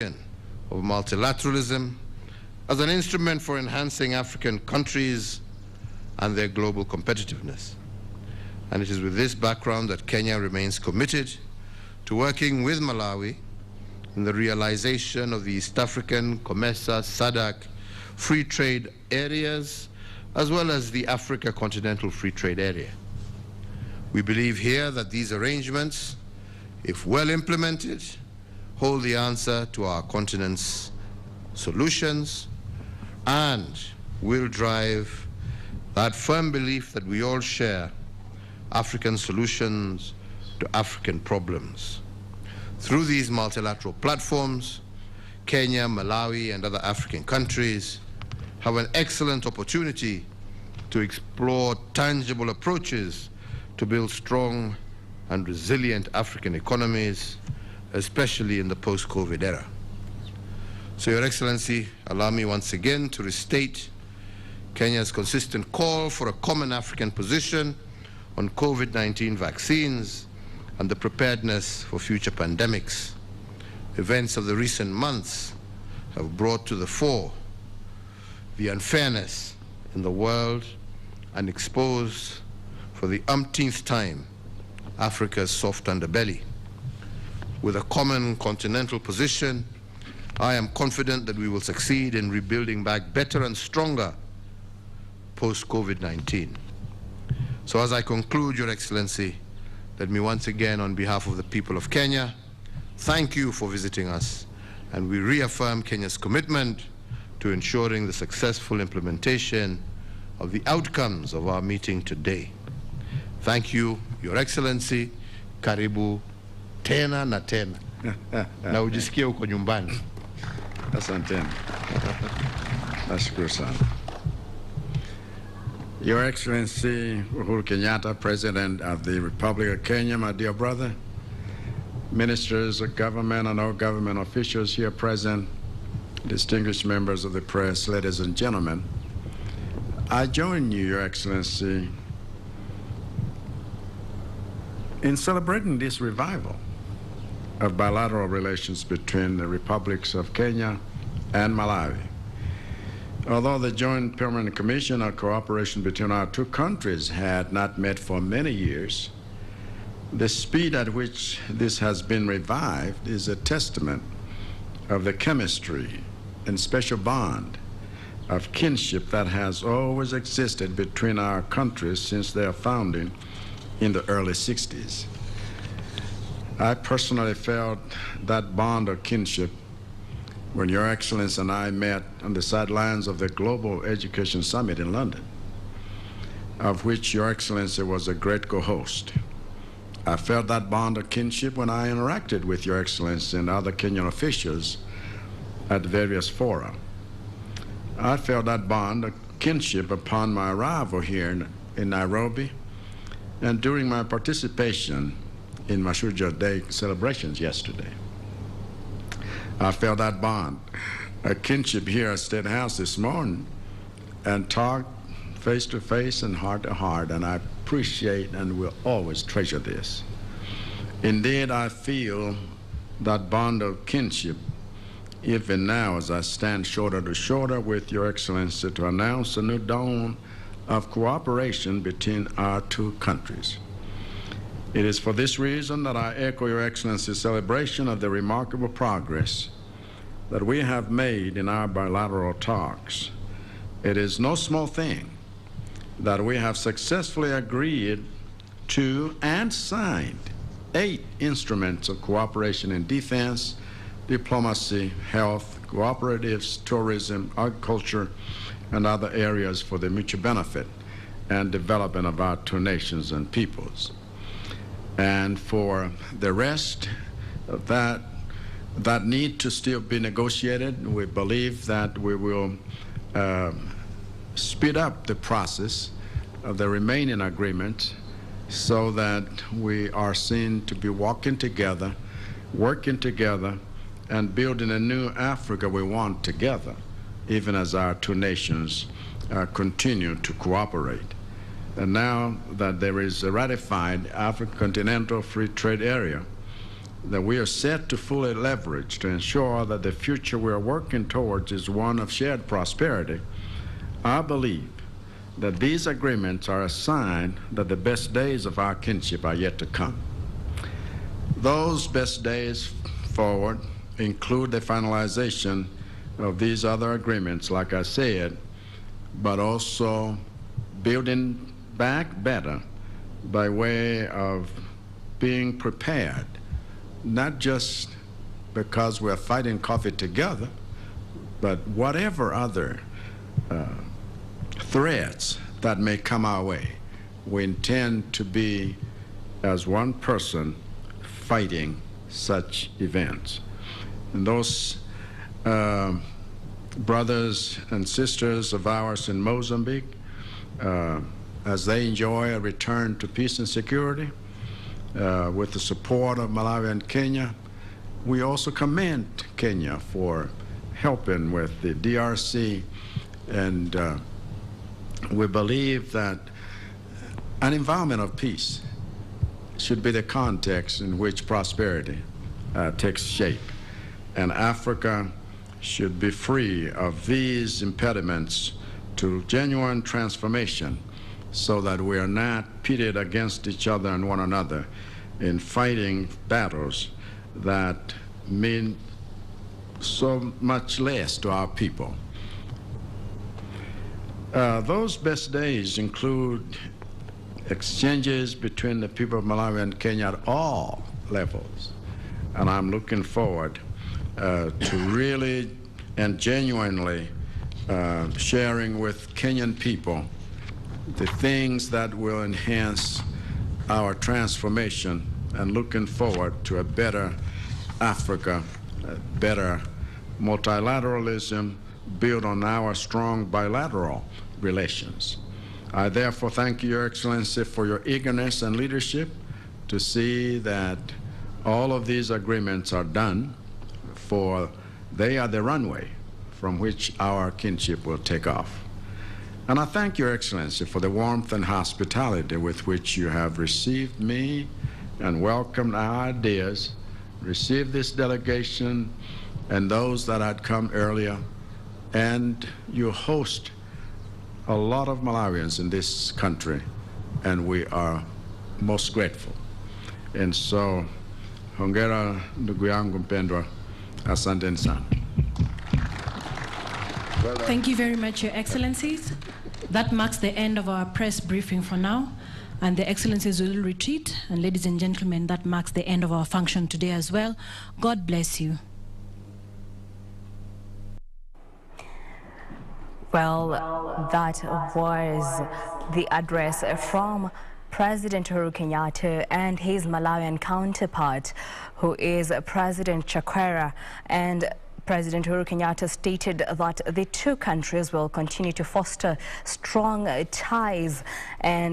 of multilateralism as an instrument for enhancing African countries and their global competitiveness. And it is with this background that Kenya remains committed to working with Malawi in the realization of the East African, COMESA, SADC free trade areas, as well as the Africa Continental Free Trade Area. We believe here that these arrangements, if well implemented, hold the answer to our continent's solutions and will drive that firm belief that we all share African solutions to African problems. Through these multilateral platforms, Kenya, Malawi, and other African countries have an excellent opportunity to explore tangible approaches to build strong and resilient African economies, especially in the post-COVID era. So, Your Excellency, allow me once again to restate Kenya's consistent call for a common African position on COVID-19 vaccines and the preparedness for future pandemics. Events of the recent months have brought to the fore the unfairness in the world and exposed for the umpteenth time Africa's soft underbelly. With a common continental position, I am confident that we will succeed in rebuilding back better and stronger post-COVID-19. So as I conclude, Your Excellency, let me once again, on behalf of the people of Kenya, thank you for visiting us, and we reaffirm Kenya's commitment to ensuring the successful implementation of the outcomes of our meeting today. Thank you, Your Excellency. Karibu tena na tena. Na ujisikie uko nyumbani. Asante. Nashukuru sana. Your Excellency Uhuru Kenyatta, President of the Republic of Kenya, my dear brother, ministers of government and all government officials here present, distinguished members of the press, ladies and gentlemen, I join you, Your Excellency, in celebrating this revival of bilateral relations between the republics of Kenya and Malawi. Although the Joint Permanent Commission on Cooperation between our two countries had not met for many years, the speed at which this has been revived is a testament of the chemistry and special bond of kinship that has always existed between our countries since their founding in the early 60s. I personally felt that bond of kinship when Your Excellency and I met on the sidelines of the Global Education Summit in London, of which Your Excellency was a great co-host. I felt that bond of kinship when I interacted with Your Excellency and other Kenyan officials at various fora. I felt that bond of kinship upon my arrival here in Nairobi and during my participation in Mashujaa Day celebrations yesterday. I felt that bond, a kinship here at State House this morning, and talked face to face and heart to heart, and I appreciate and will always treasure this. Indeed, I feel that bond of kinship even now as I stand shoulder to shoulder with Your Excellency to announce a new dawn of cooperation between our two countries. It is for this reason that I echo Your Excellency's celebration of the remarkable progress that we have made in our bilateral talks. It is no small thing that we have successfully agreed to and signed 8 instruments of cooperation in defense, diplomacy, health, cooperatives, tourism, agriculture, and other areas for the mutual benefit and development of our two nations and peoples. And for the rest of that need to still be negotiated, we believe that we will speed up the process of the remaining agreement so that we are seen to be walking together, working together, and building a new Africa we want together, even as our two nations continue to cooperate. And now that there is a ratified African Continental Free Trade Area, that we are set to fully leverage to ensure that the future we are working towards is one of shared prosperity, I believe that these agreements are a sign that the best days of our kinship are yet to come. Those best days forward include the finalization of these other agreements, like I said, but also building back better by way of being prepared, not just because we're fighting coffee together, but whatever other threats that may come our way, we intend to be as one person fighting such events. And those brothers and sisters of ours in Mozambique, as they enjoy a return to peace and security, with the support of Malawi and Kenya, we also commend Kenya for helping with the DRC, and we believe that an environment of peace should be the context in which prosperity takes shape, and Africa should be free of these impediments to genuine transformation, so that we are not pitted against each other and one another in fighting battles that mean so much less to our people. Those best days include exchanges between the people of Malawi and Kenya at all levels, and I'm looking forward to really and genuinely sharing with Kenyan people the things that will enhance our transformation, and looking forward to a better Africa, a better multilateralism built on our strong bilateral relations. I therefore thank you, Your Excellency, for your eagerness and leadership to see that all of these agreements are done, for they are the runway from which our kinship will take off. And I thank Your Excellency for the warmth and hospitality with which you have received me and welcomed our ideas, received this delegation and those that had come earlier, and you host a lot of Malawians in this country, and we are most grateful. And so, hongera ndugu yangu mpendwa, asanteni sana. Thank you very much, Your Excellencies. That marks the end of our press briefing for now, and the Excellencies will retreat. And ladies and gentlemen, that marks the end of our function today as well. God bless you. Well, that was the address from President Uhuru Kenyatta and his Malawian counterpart, who is President Chakwera. And President Uhuru Kenyatta stated that the two countries will continue to foster strong ties and